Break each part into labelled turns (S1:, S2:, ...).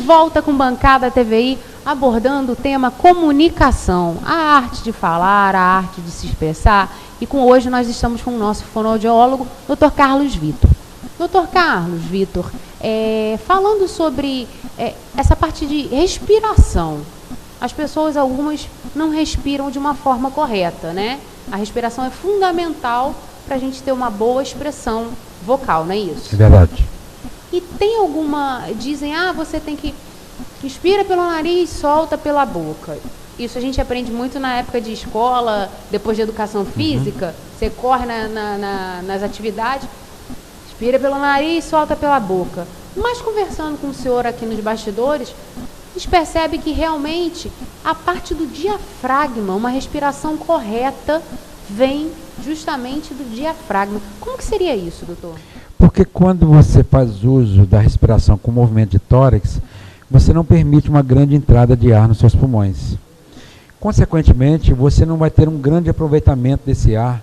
S1: volta com Bancada TVI, abordando o tema comunicação, a arte de falar, a arte de se expressar. E hoje nós estamos com o nosso fonoaudiólogo, Dr. Carlos Vitor. Dr. Carlos Vitor, falando sobre essa parte de respiração. As pessoas, algumas, não respiram de uma forma correta, né? A respiração é fundamental para a gente ter uma boa expressão vocal, não é isso?
S2: É verdade.
S1: E tem alguma... Dizem, você tem que... Inspira pelo nariz, solta pela boca. Isso a gente aprende muito na época de escola, depois de educação física. Você corre nas atividades, inspira pelo nariz, solta pela boca. Mas conversando com o senhor aqui nos bastidores, a gente percebe que realmente a parte do diafragma, uma respiração correta, vem justamente do diafragma. Como que seria isso, doutor?
S2: Porque quando você faz uso da respiração com movimento de tórax, você não permite uma grande entrada de ar nos seus pulmões. Consequentemente, você não vai ter um grande aproveitamento desse ar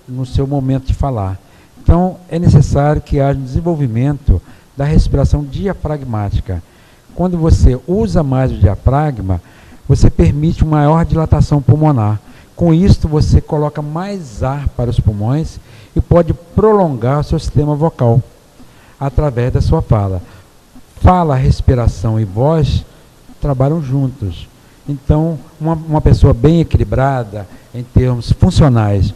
S2: no seu momento de falar. Então, é necessário que haja um desenvolvimento da respiração diafragmática. Quando você usa mais o diafragma, você permite uma maior dilatação pulmonar. Com isso, você coloca mais ar para os pulmões e pode prolongar o seu sistema vocal através da sua fala. Fala, respiração e voz trabalham juntos. Então, uma pessoa bem equilibrada em termos funcionais,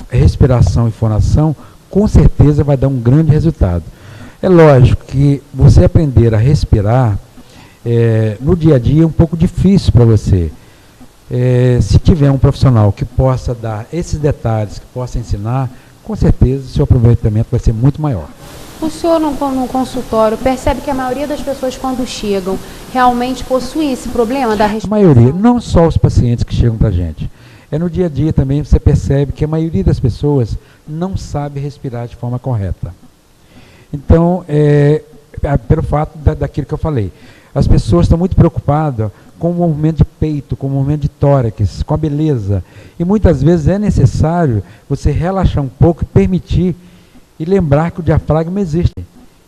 S2: respiração e fonação, com certeza vai dar um grande resultado. É lógico que você aprender a respirar no dia a dia é um pouco difícil para você. Se tiver um profissional que possa dar esses detalhes, que possa ensinar, com certeza o seu aproveitamento vai ser muito maior.
S1: O senhor, no consultório, percebe que a maioria das pessoas, quando chegam, realmente possuem esse problema da respiração?
S2: A maioria, não só os pacientes que chegam para a gente. No dia a dia também você percebe que a maioria das pessoas não sabe respirar de forma correta. Então, pelo fato daquilo que eu falei, as pessoas estão muito preocupadas com o movimento de peito, com o movimento de tórax, com a beleza. E muitas vezes é necessário você relaxar um pouco e permitir e lembrar que o diafragma existe.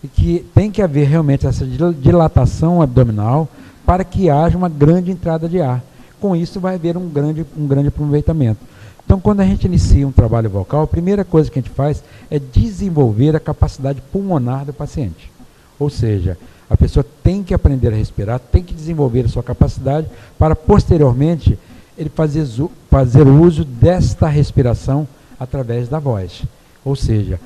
S2: E que tem que haver realmente essa dilatação abdominal para que haja uma grande entrada de ar. Com isso vai haver um grande aproveitamento. Então, quando a gente inicia um trabalho vocal, a primeira coisa que a gente faz é desenvolver a capacidade pulmonar do paciente. Ou seja, a pessoa tem que aprender a respirar, tem que desenvolver a sua capacidade para, posteriormente, ele fazer uso desta respiração através da voz. Ou seja,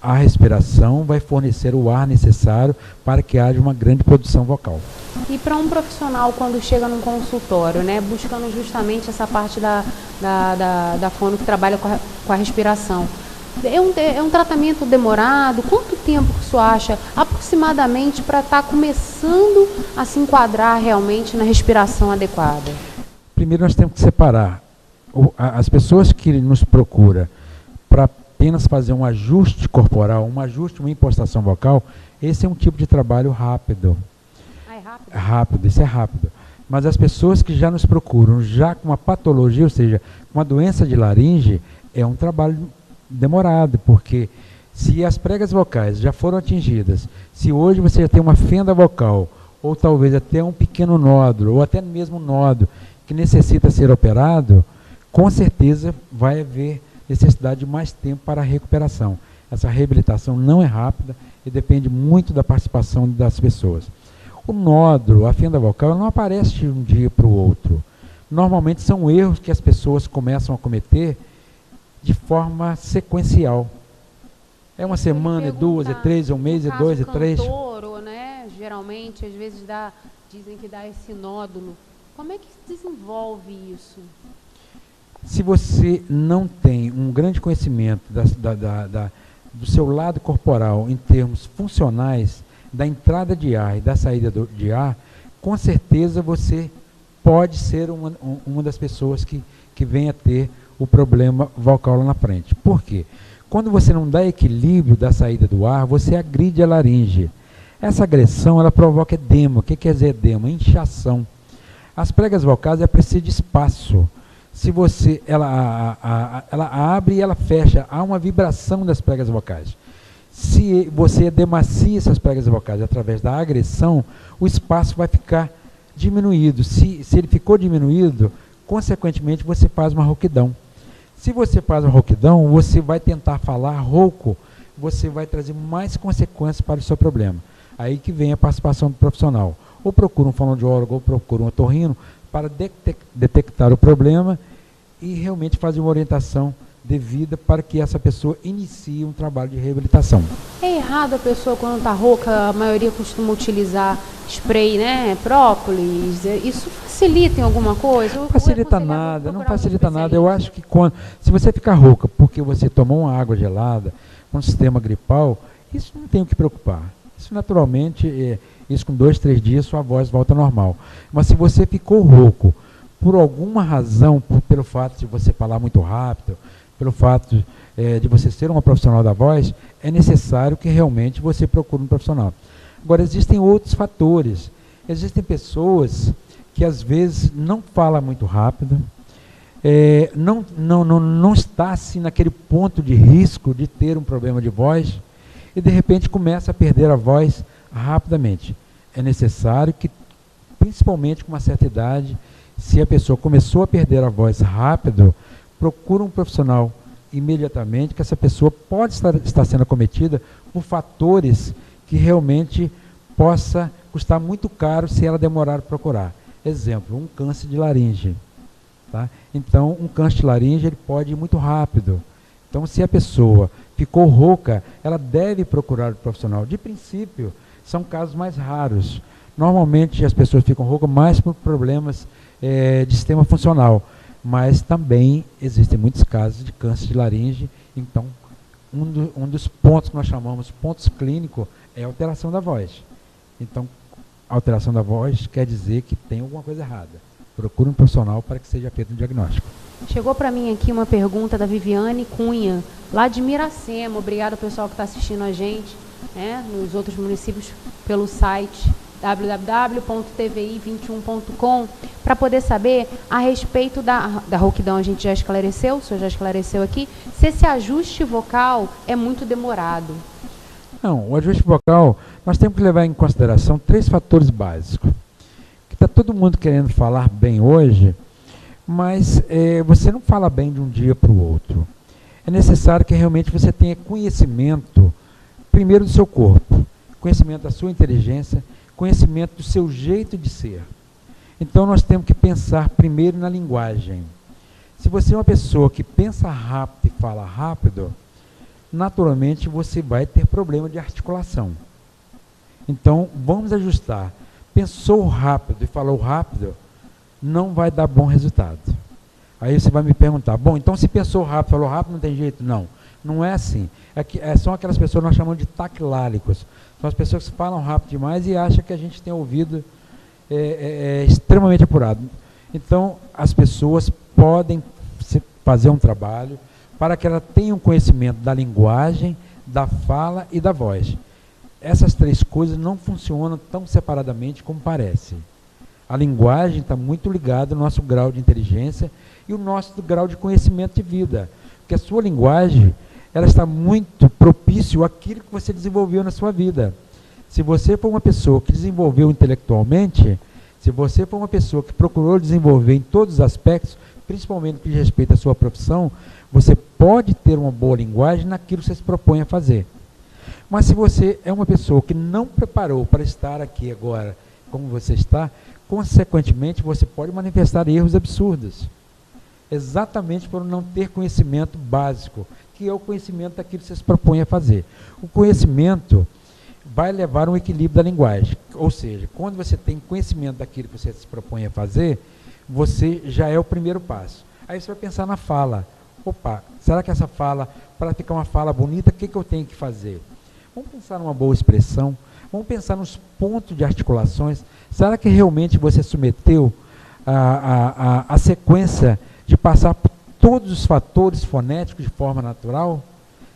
S2: a respiração vai fornecer o ar necessário para que haja uma grande produção vocal.
S1: E para um profissional, quando chega num consultório, né, buscando justamente essa parte da fono que trabalha com a respiração, é um tratamento demorado? Quanto tempo que o senhor acha aproximadamente para estar começando a se enquadrar realmente na respiração adequada?
S2: Primeiro nós temos que separar as pessoas que nos procuram para apenas fazer um ajuste corporal, uma impostação vocal. Esse é um tipo de trabalho rápido.
S1: É rápido?
S2: Rápido, isso é rápido. Mas as pessoas que já nos procuram, já com uma patologia, ou seja, uma doença de laringe, é um trabalho demorado, porque se as pregas vocais já foram atingidas, se hoje você já tem uma fenda vocal, ou talvez até um pequeno nódulo, ou até mesmo um nódulo, que necessita ser operado, com certeza vai haver necessidade de mais tempo para a recuperação. Essa reabilitação não é rápida e depende muito da participação das pessoas. O nódulo, a fenda vocal, ela não aparece de um dia para o outro. Normalmente são erros que as pessoas começam a cometer de forma sequencial. É uma semana, é duas, é três, é um mês, é dois, é três.
S1: Cantor, né? Geralmente, às vezes dizem que dá esse nódulo. Como é que se desenvolve isso?
S2: Se você não tem um grande conhecimento do seu lado corporal em termos funcionais, da entrada de ar e da saída de ar, com certeza você pode ser uma das pessoas que vem a ter o problema vocal lá na frente. Por quê? Quando você não dá equilíbrio da saída do ar, você agride a laringe. Essa agressão, ela provoca edema. O que quer dizer edema? Inchação. As pregas vocais, ela precisa de espaço. Se ela abre e ela fecha, há uma vibração das pregas vocais. Se você demacia essas pregas vocais através da agressão, o espaço vai ficar diminuído. Se ele ficou diminuído, consequentemente você faz uma rouquidão. Se você faz uma rouquidão, você vai tentar falar rouco, você vai trazer mais consequências para o seu problema. Aí que vem a participação do profissional. Ou procura um fonoaudiólogo, ou procura um otorrino, para detectar o problema e realmente fazer uma orientação devida para que essa pessoa inicie um trabalho de reabilitação.
S1: É errado a pessoa, quando está rouca, a maioria costuma utilizar spray, né, própolis, isso facilita em alguma coisa?
S2: Não facilita nada, não facilita nada. Eu acho que se você ficar rouca porque você tomou uma água gelada, com um sistema gripal, isso não tem o que preocupar. Isso naturalmente, isso com 2, 3 dias sua voz volta ao normal. Mas se você ficou rouco por alguma razão, pelo fato de você falar muito rápido, pelo fato de você ser uma profissional da voz, é necessário que realmente você procure um profissional. Agora, existem outros fatores. Existem pessoas que às vezes não falam muito rápido, não está assim naquele ponto de risco de ter um problema de voz e de repente começa a perder a voz rapidamente. É necessário que, principalmente com uma certa idade, se a pessoa começou a perder a voz rápido, procura um profissional imediatamente, que essa pessoa pode estar sendo acometida por fatores que realmente possa custar muito caro se ela demorar a procurar. Exemplo, um câncer de laringe. Tá? Então, um câncer de laringe ele pode ir muito rápido. Então, se a pessoa ficou rouca, ela deve procurar o profissional. De princípio, são casos mais raros. Normalmente, as pessoas ficam roucas mais por problemas de sistema funcional. Mas também existem muitos casos de câncer de laringe. Então, um dos pontos que nós chamamos pontos clínicos é a alteração da voz. Então, a alteração da voz quer dizer que tem alguma coisa errada. Procure um profissional para que seja feito um diagnóstico.
S1: Chegou para mim aqui uma pergunta da Viviane Cunha, lá de Miracema. Obrigado ao pessoal que está assistindo a gente, né, nos outros municípios, pelo site www.tvi21.com, para poder saber a respeito da rouquidão. A gente já esclareceu, o senhor já esclareceu aqui, se esse ajuste vocal é muito demorado.
S2: Não, o ajuste vocal, nós temos que levar em consideração 3 fatores básicos. Que está todo mundo querendo falar bem hoje, mas você não fala bem de um dia para o outro. É necessário que realmente você tenha conhecimento, primeiro do seu corpo, conhecimento da sua inteligência, conhecimento do seu jeito de ser. Então, nós temos que pensar primeiro na linguagem. Se você é uma pessoa que pensa rápido e fala rápido, naturalmente você vai ter problema de articulação. Então, vamos ajustar. Pensou rápido e falou rápido, não vai dar bom resultado. Aí você vai me perguntar, bom, então se pensou rápido, falou rápido, não tem jeito? Não, não é assim. São aquelas pessoas que nós chamamos de taquilálicos. São as pessoas que falam rápido demais e acham que a gente tem ouvido extremamente apurado. Então, as pessoas podem fazer um trabalho para que ela tenha um conhecimento da linguagem, da fala e da voz. Essas 3 coisas não funcionam tão separadamente como parece. A linguagem está muito ligada ao nosso grau de inteligência e o nosso grau de conhecimento de vida. Porque a sua linguagem, ela está muito propício àquilo que você desenvolveu na sua vida. Se você for uma pessoa que desenvolveu intelectualmente, se você for uma pessoa que procurou desenvolver em todos os aspectos, principalmente no que diz respeito à sua profissão, você pode ter uma boa linguagem naquilo que você se propõe a fazer. Mas se você é uma pessoa que não preparou para estar aqui agora como você está, consequentemente você pode manifestar erros absurdos. Exatamente por não ter conhecimento básico, que é o conhecimento daquilo que você se propõe a fazer. O conhecimento vai levar um equilíbrio da linguagem. Ou seja, quando você tem conhecimento daquilo que você se propõe a fazer, você já é o primeiro passo. Aí você vai pensar na fala. Opa, será que essa fala, para ficar uma fala bonita, o que eu tenho que fazer? Vamos pensar numa boa expressão, vamos pensar nos pontos de articulações. Será que realmente você submeteu a sequência de passar por todos os fatores fonéticos de forma natural?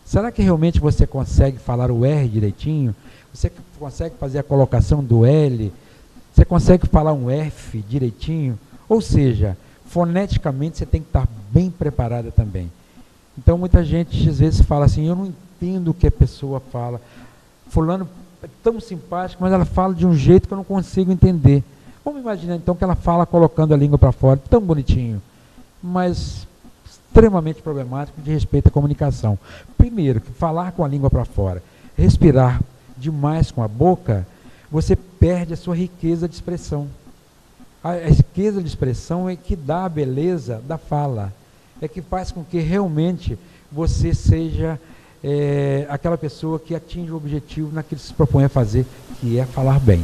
S2: Será que realmente você consegue falar o R direitinho? Você consegue fazer a colocação do L? Você consegue falar um F direitinho? Ou seja, foneticamente você tem que estar bem preparada também. Então muita gente às vezes fala assim, eu não entendo o que a pessoa fala. Fulano é tão simpático, mas ela fala de um jeito que eu não consigo entender. Vamos imaginar então que ela fala colocando a língua para fora, tão bonitinho, mas extremamente problemático de respeito à comunicação. Primeiro, que falar com a língua para fora, respirar demais com a boca, você perde a sua riqueza de expressão. A riqueza de expressão é que dá a beleza da fala, é que faz com que realmente você seja aquela pessoa que atinge o objetivo naquilo que se propõe a fazer, que é falar bem.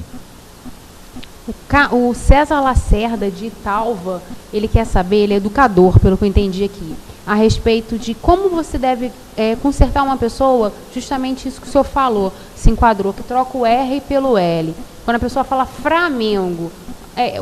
S1: O César Lacerda, de Italva, ele quer saber, ele é educador, pelo que eu entendi aqui, a respeito de como você deve consertar uma pessoa, justamente isso que o senhor falou, se enquadrou, que troca o R pelo L. Quando a pessoa fala Flamengo,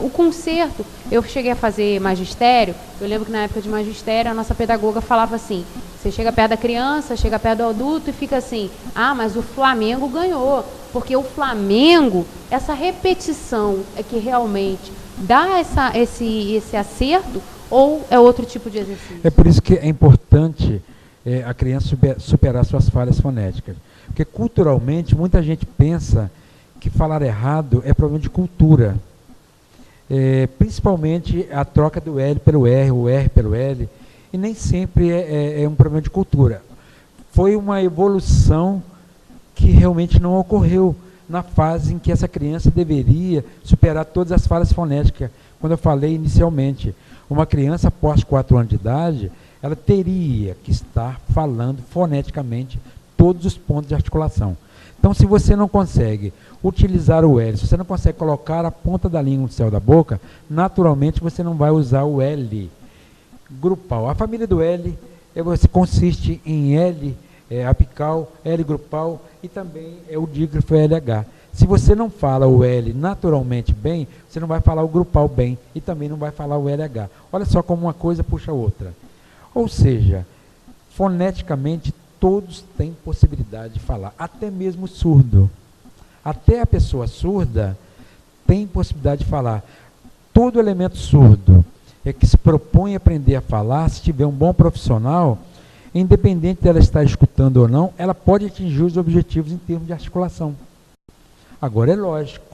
S1: o conserto, eu cheguei a fazer magistério, eu lembro que na época de magistério, a nossa pedagoga falava assim, você chega perto da criança, chega perto do adulto e fica assim, mas o Flamengo ganhou, porque o Flamengo, essa repetição é que realmente dá esse acerto, ou é outro tipo de exercício?
S2: É por isso que é importante a criança superar suas falhas fonéticas, porque culturalmente muita gente pensa que falar errado é problema de cultura. Principalmente a troca do L pelo R, o R pelo L, e nem sempre é um problema de cultura. Foi uma evolução que realmente não ocorreu na fase em que essa criança deveria superar todas as falhas fonéticas. Quando eu falei inicialmente, uma criança após 4 anos de idade, ela teria que estar falando foneticamente todos os pontos de articulação. Então, se você não consegue utilizar o L, se você não consegue colocar a ponta da língua no céu da boca, naturalmente você não vai usar o L grupal. A família do L consiste em L apical, L grupal e também o dígrafo LH. Se você não fala o L naturalmente bem, você não vai falar o grupal bem e também não vai falar o LH. Olha só como uma coisa puxa a outra. Ou seja, foneticamente, todos têm possibilidade de falar, até mesmo surdo. Até a pessoa surda tem possibilidade de falar. Todo elemento surdo que se propõe a aprender a falar, se tiver um bom profissional, independente dela estar escutando ou não, ela pode atingir os objetivos em termos de articulação. Agora, é lógico,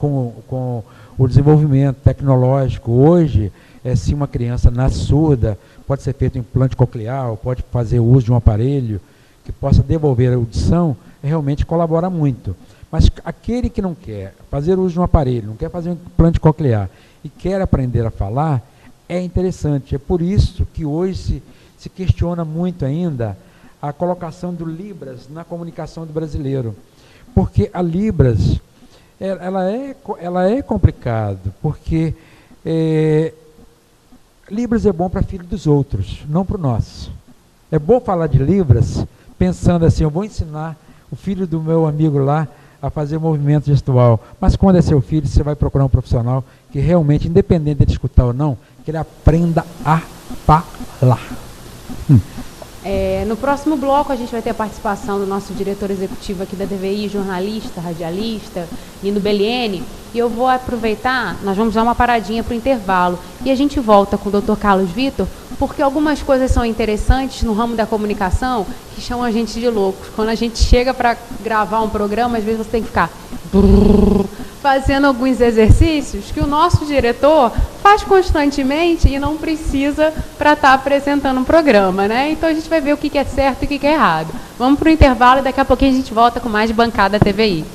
S2: com o desenvolvimento tecnológico, hoje, se uma criança nasce surda, pode ser feito um implante coclear, pode fazer uso de um aparelho que possa devolver a audição, realmente colabora muito. Mas aquele que não quer fazer uso de um aparelho, não quer fazer um implante coclear e quer aprender a falar, é interessante. É por isso que hoje se questiona muito ainda a colocação do Libras na comunicação do brasileiro. Porque a Libras, ela é complicado, porque Libras é bom para filho dos outros, não para o nosso. É bom falar de Libras pensando assim, eu vou ensinar o filho do meu amigo lá a fazer movimento gestual. Mas quando é seu filho, você vai procurar um profissional que realmente, independente de ele escutar ou não, que ele aprenda a falar.
S1: No próximo bloco a gente vai ter a participação do nosso diretor executivo aqui da TVI, jornalista, radialista, Nino Belliene, e eu vou aproveitar, nós vamos dar uma paradinha para o intervalo, e a gente volta com o Dr. Carlos Vitor, porque algumas coisas são interessantes no ramo da comunicação que chamam a gente de loucos. Quando a gente chega para gravar um programa, às vezes você tem que ficar fazendo alguns exercícios que o nosso diretor faz constantemente e não precisa para estar apresentando um programa, né? Então a gente vai ver o que é certo e o que é errado. Vamos para o intervalo e daqui a pouquinho a gente volta com mais Bancada TVI.